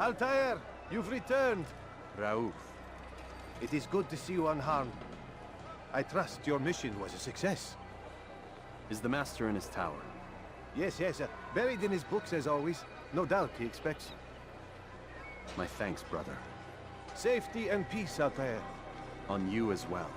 Altair, you've returned. Raouf. It is good to see you unharmed. I trust your mission was a success. Is the Master in his tower? Yes, yes, buried in his books as always. No doubt he expects you. My thanks, brother. Safety and peace, Altair. On you as well.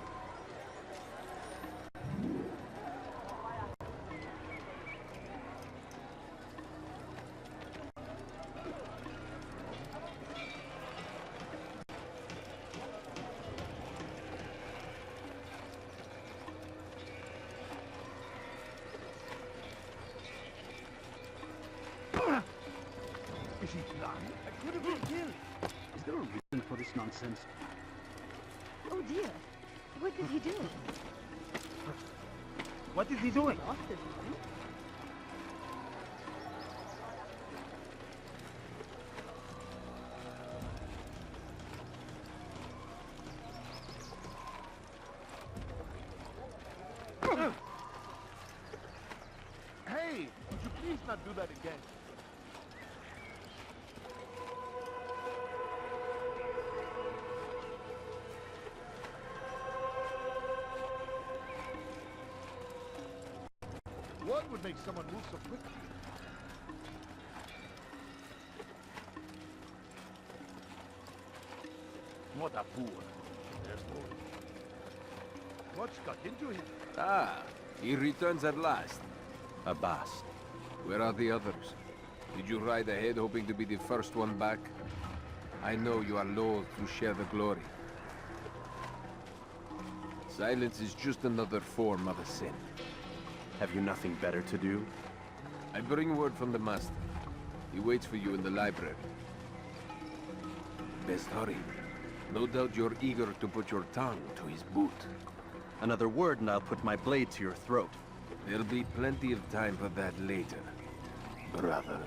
Is he blind? I could have been killed. Is there a reason for this nonsense? Oh dear. What did he do? What is he doing? Lost his mind? Hey, would you please not do that again? What would make someone move so quickly? What a fool. There's more. What's got into him? Ah, he returns at last. Abbas. Where are the others? Did you ride ahead hoping to be the first one back? I know you are loath to share the glory. Silence is just another form of a sin. Have you nothing better to do? I bring word from the Master. He waits for you in the library. Best hurry. No doubt you're eager to put your tongue to his boot. Another word and I'll put my blade to your throat. There'll be plenty of time for that later, brother.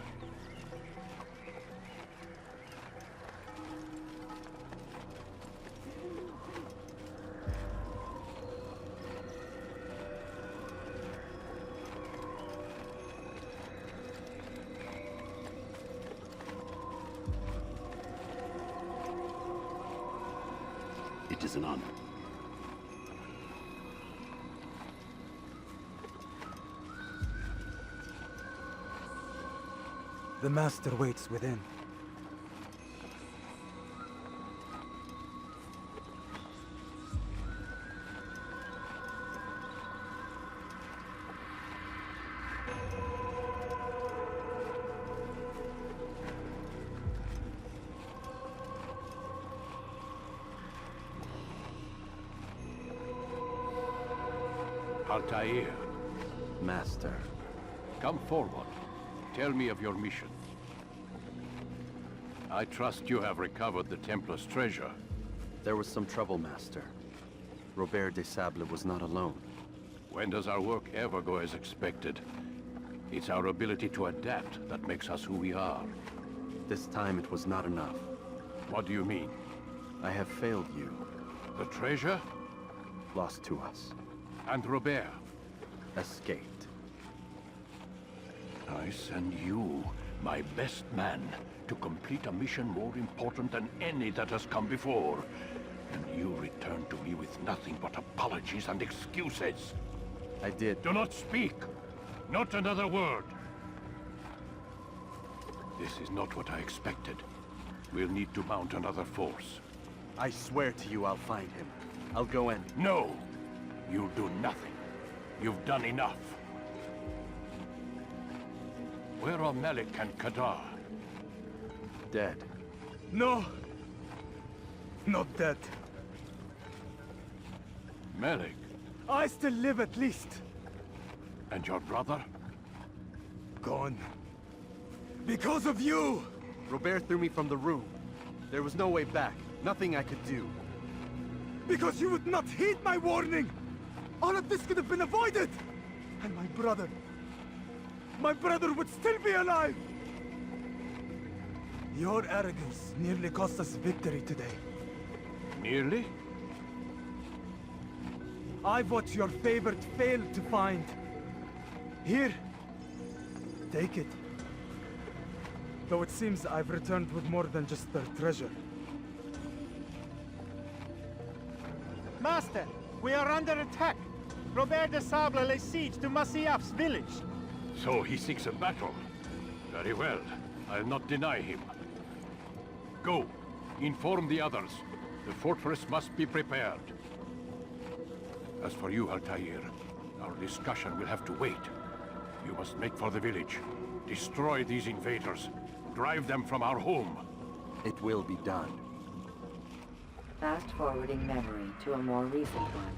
It is an honor. The Master waits within. Altair, Master. come forward. Tell me of your mission. I trust you have recovered the Templar's treasure. There was some trouble, Master. Robert de Sable was not alone. When does our work ever go as expected? It's our ability to adapt that makes us who we are. This time it was not enough. What do you mean? I have failed you. The treasure? Lost to us. And Robert? Escaped. I send you, my best man, to complete a mission more important than any that has come before. And you return to me with nothing but apologies and excuses. I did. Do not speak! Not another word! This is not what I expected. We'll need to mount another force. I swear to you I'll find him. I'll go in. No! You'll do nothing. You've done enough. Where are Malik and Kadar? Dead. No! Not dead. Malik? I still live at least. And your brother? Gone. Because of you! Robert threw me from the room. There was no way back. Nothing I could do. Because you would not heed my warning! All of this could have been avoided! And my brother would still be alive! Your arrogance nearly cost us victory today. Nearly? I've what your favorite failed to find. Here. Take it. Though it seems I've returned with more than just their treasure. Master, we are under attack. Robert de Sable lays siege to Masyaf's village. So he seeks a battle. Very well. I'll not deny him. Go. Inform the others. The fortress must be prepared. As for you, Altair, our discussion will have to wait. You must make for the village. Destroy these invaders. Drive them from our home. It will be done. Fast-forwarding memory to a more recent one.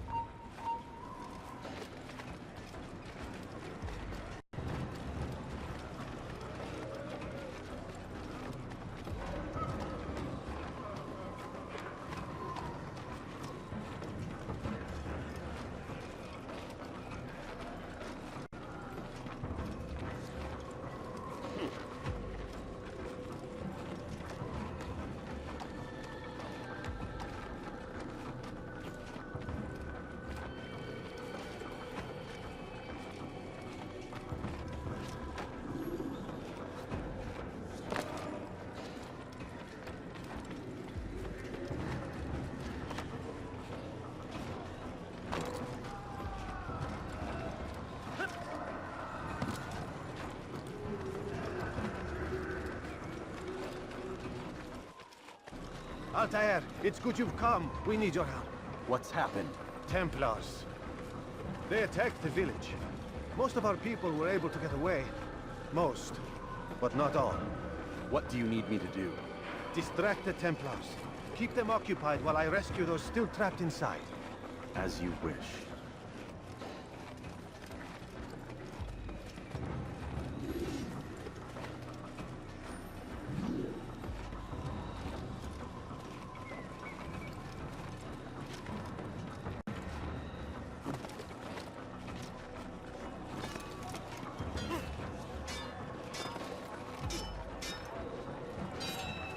Altair, it's good you've come. We need your help. What's happened? Templars. They attacked the village. Most of our people were able to get away. Most, but not all. What do you need me to do? Distract the Templars. Keep them occupied while I rescue those still trapped inside. As you wish.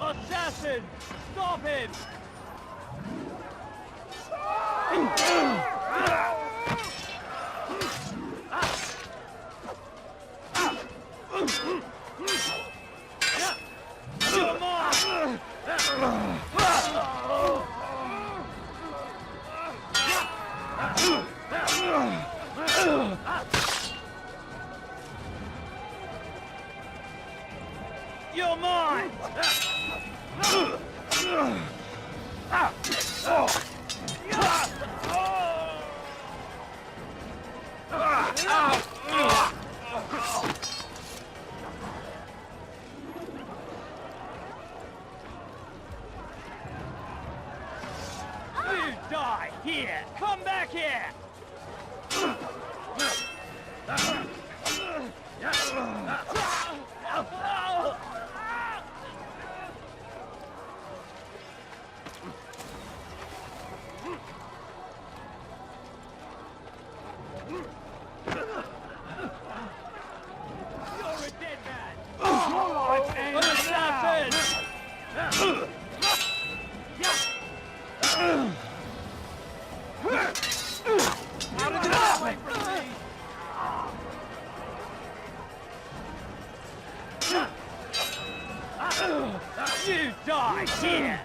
Assassin! Stop him! You're mine! You die here! Come back here! You're a dead man! An assassin! How did you away from me? You die here!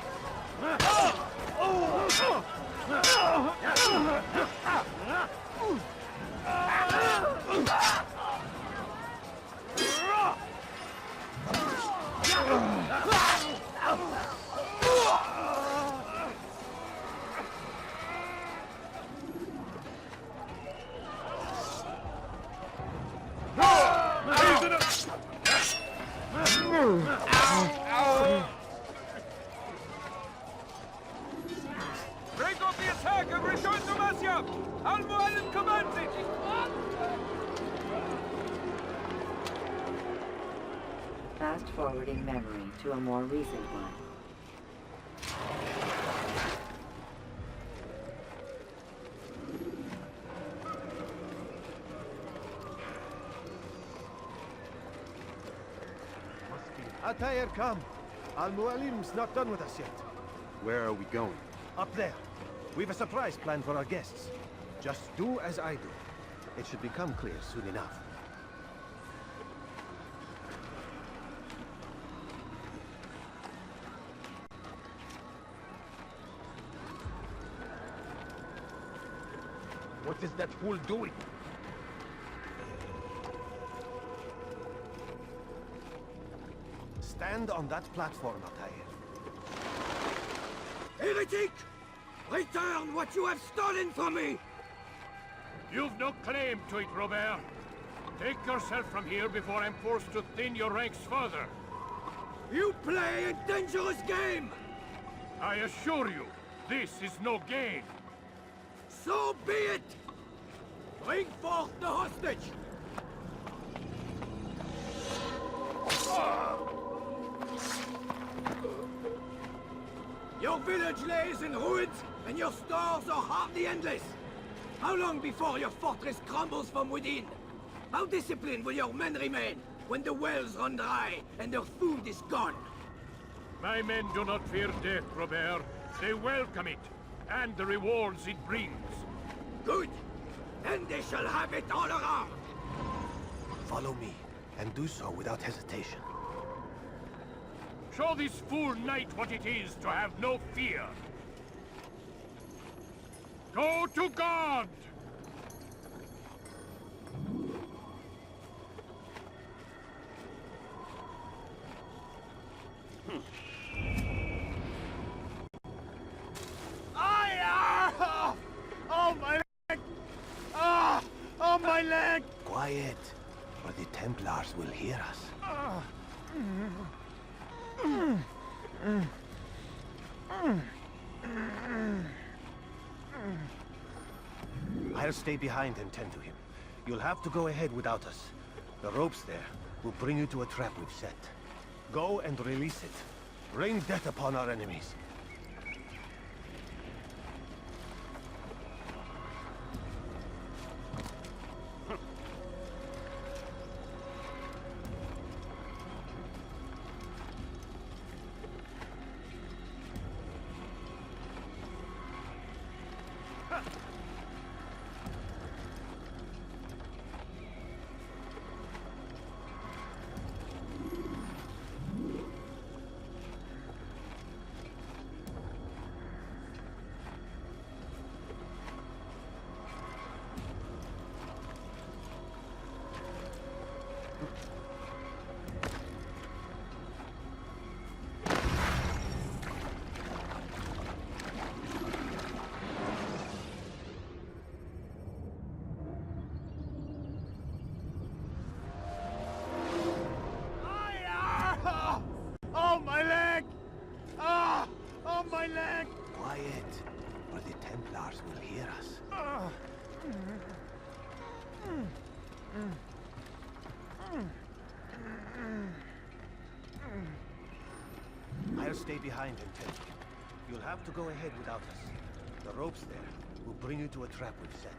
Break off the attack and return to Masyaf! Al-Mualim commands it! Fast-forwarding memory to a more recent one. Altair, come. Al-Mualim's not done with us yet. Where are we going? Up there. We've a surprise planned for our guests. Just do as I do. It should become clear soon enough. What is that fool doing? Stand on that platform, Altair. Heretic! Return what you have stolen from me! You've no claim to it, Robert. Take yourself from here before I'm forced to thin your ranks further. You play a dangerous game! I assure you, this is no game. So be it! Bring forth the hostage! Your village lays in ruins, and your stores are hardly endless. How long before your fortress crumbles from within? How disciplined will your men remain when the wells run dry and their food is gone? My men do not fear death, Robert. They welcome it, and the rewards it brings. Good. Then they shall have it all around. Follow me, and do so without hesitation. Show this fool knight what it is to have no fear. Go to God! Oh, my leg! Ah! Oh, my leg! Quiet, or the Templars will hear us. I'll stay behind and tend to him. You'll have to go ahead without us. The ropes there will bring you to a trap we've set. Go and release it. Rain death upon our enemies. Oh, my leg! Ah! Oh, my leg! Quiet, or the Templars will hear us. I'll stay behind and tend to him. You'll have to go ahead without us. The ropes there will bring you to a trap we've set.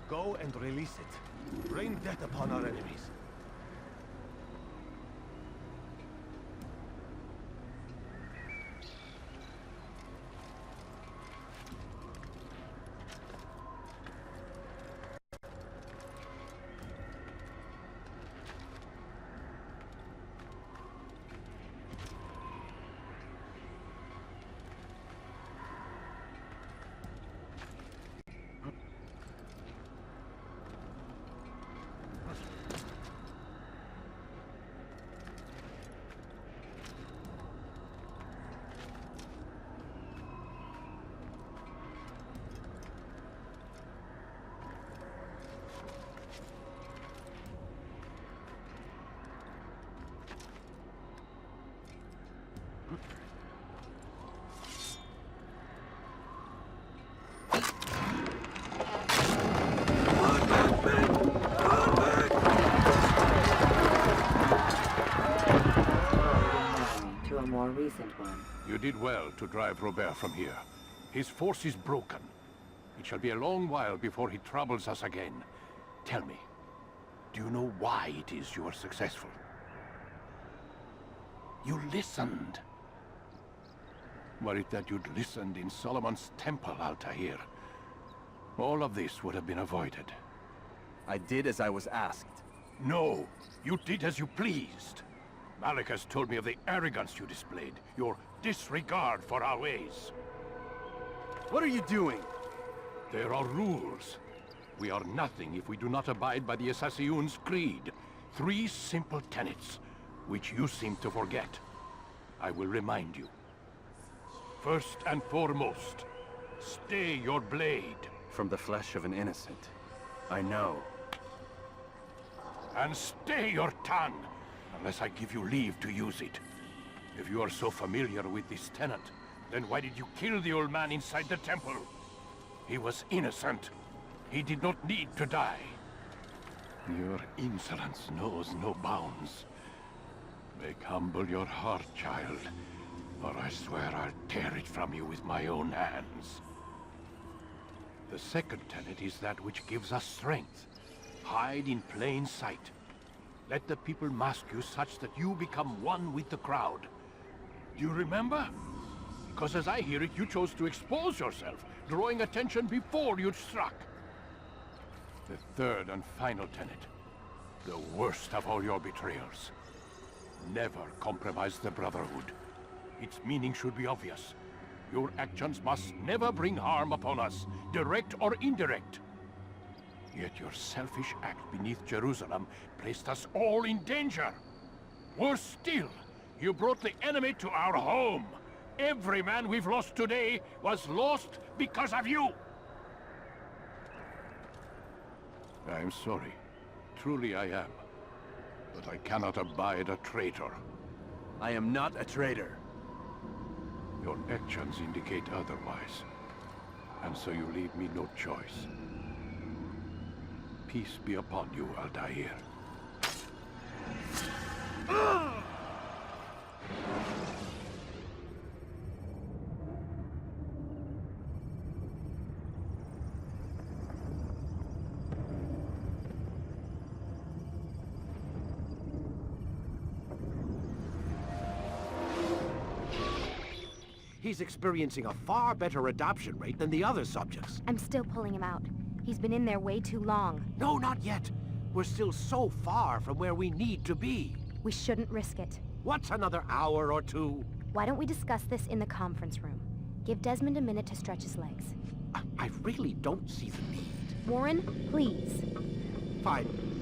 Go and release it. Rain death upon our enemies. To a more recent one. You did well to drive Robert from here. His force is broken. It shall be a long while before he troubles us again. Tell me, do you know why it is you were successful? You listened. Were it that you'd listened in Solomon's temple, Altair, all of this would have been avoided. I did as I was asked. No, you did as you pleased. Malik has told me of the arrogance you displayed, your disregard for our ways. What are you doing? There are rules. We are nothing if we do not abide by the Assassin's creed. 3 simple tenets, which you seem to forget. I will remind you. First and foremost, stay your blade. From the flesh of an innocent. I know. And stay your tongue, unless I give you leave to use it. If you are so familiar with this tenet, then why did you kill the old man inside the temple? He was innocent. He did not need to die. Your insolence knows no bounds. Make humble your heart, child, or I swear I'll tear it from you with my own hands. The second tenet is that which gives us strength. Hide in plain sight. Let the people mask you such that you become one with the crowd. Do you remember? Because as I hear it, you chose to expose yourself, drawing attention before you'd struck. The third and final tenet. The worst of all your betrayals. Never compromise the Brotherhood. Its meaning should be obvious. Your actions must never bring harm upon us, direct or indirect. Yet your selfish act beneath Jerusalem placed us all in danger. Worse still, you brought the enemy to our home. Every man we've lost today was lost because of you. I'm sorry. Truly I am. But I cannot abide a traitor. I am not a traitor. Your actions indicate otherwise. And so you leave me no choice. Peace be upon you, Altair. He's experiencing a far better adoption rate than the other subjects. I'm still pulling him out. He's been in there way too long. No, not yet. We're still so far from where we need to be. We shouldn't risk it. What's another hour or two? Why don't we discuss this in the conference room? Give Desmond a minute to stretch his legs. I really don't see the need. Warren, please. Fine.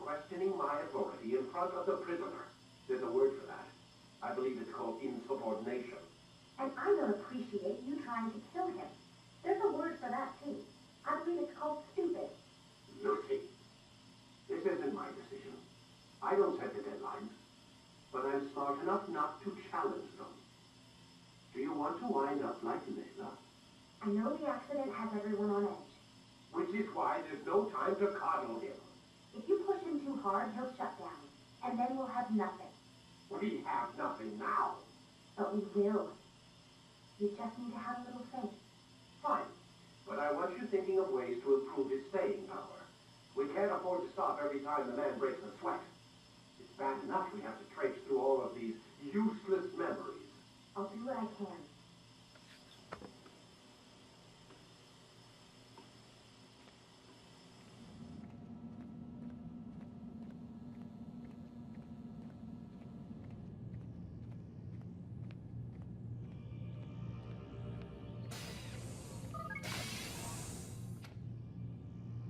Questioning my authority in front of the prisoner. There's a word for that. I believe it's called insubordination. And I don't appreciate you trying to kill him. There's a word for that, too. I believe it's called stupid. Lucy, this isn't my decision. I don't set the deadlines. But I'm smart enough not to challenge them. Do you want to wind up like Layla? I know the accident has everyone on edge. Which is why there's no time to coddle him. If you push him too hard, he'll shut down. And then we'll have nothing. We have nothing now. But we will. You just need to have a little faith. Fine. But I want you thinking of ways to improve his staying power. We can't afford to stop every time the man breaks a sweat. It's bad enough we have to traipse through all of these useless memories. I'll do what I can.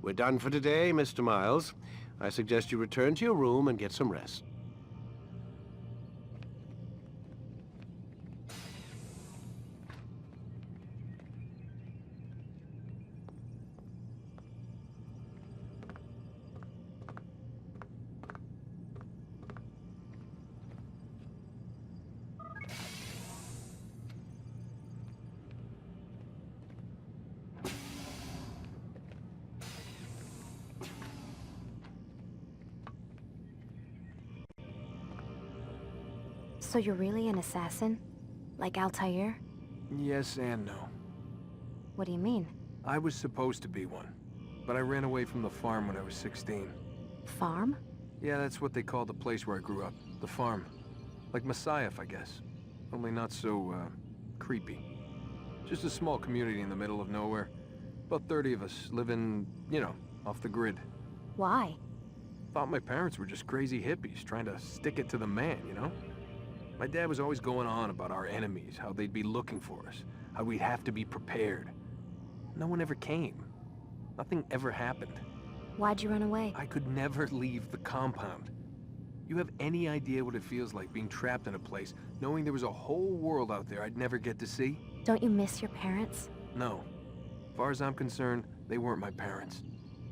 We're done for today, Mr. Miles. I suggest you return to your room and get some rest. So you're really an assassin? Like Altair? Yes and no. What do you mean? I was supposed to be one, but I ran away from the farm when I was 16. Farm? Yeah, that's what they called the place where I grew up. The farm. Like Messiah, I guess. Only not so, creepy. Just a small community in the middle of nowhere. About 30 of us living, you know, off the grid. Why? Thought my parents were just crazy hippies trying to stick it to the man, you know? My dad was always going on about our enemies, how they'd be looking for us, how we'd have to be prepared. No one ever came. Nothing ever happened. Why'd you run away? I could never leave the compound. You have any idea what it feels like being trapped in a place, knowing there was a whole world out there I'd never get to see? Don't you miss your parents? No. As far as I'm concerned, they weren't my parents.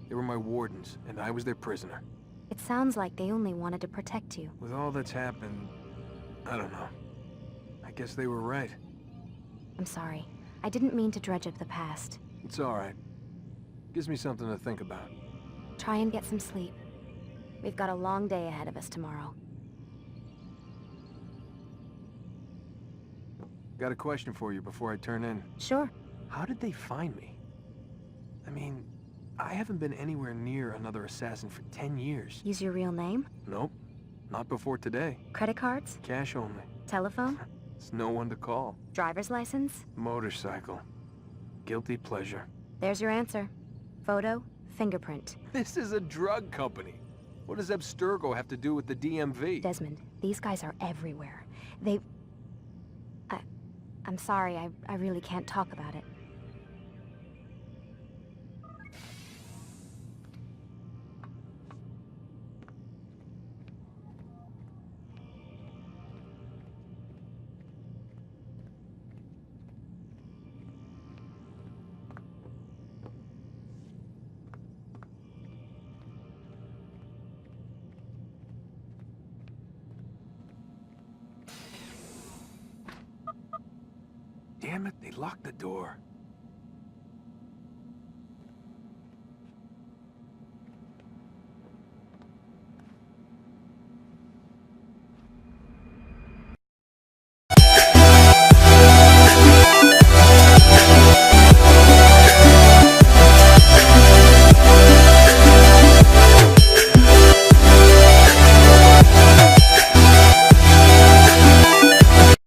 They were my wardens, and I was their prisoner. It sounds like they only wanted to protect you. With all that's happened, I don't know. I guess they were right. I'm sorry. I didn't mean to dredge up the past. It's all right. Gives me something to think about. Try and get some sleep. We've got a long day ahead of us tomorrow. Got a question for you before I turn in. Sure. How did they find me? I mean, I haven't been anywhere near another assassin for 10 years. Use your real name? Nope. Not before today. Credit cards? Cash only. Telephone? It's no one to call. Driver's license? Motorcycle. Guilty pleasure. There's your answer. Photo, fingerprint. This is a drug company. What does Abstergo have to do with the DMV? Desmond, these guys are everywhere. I'm sorry, I really can't talk about it. Damn it, they locked the door.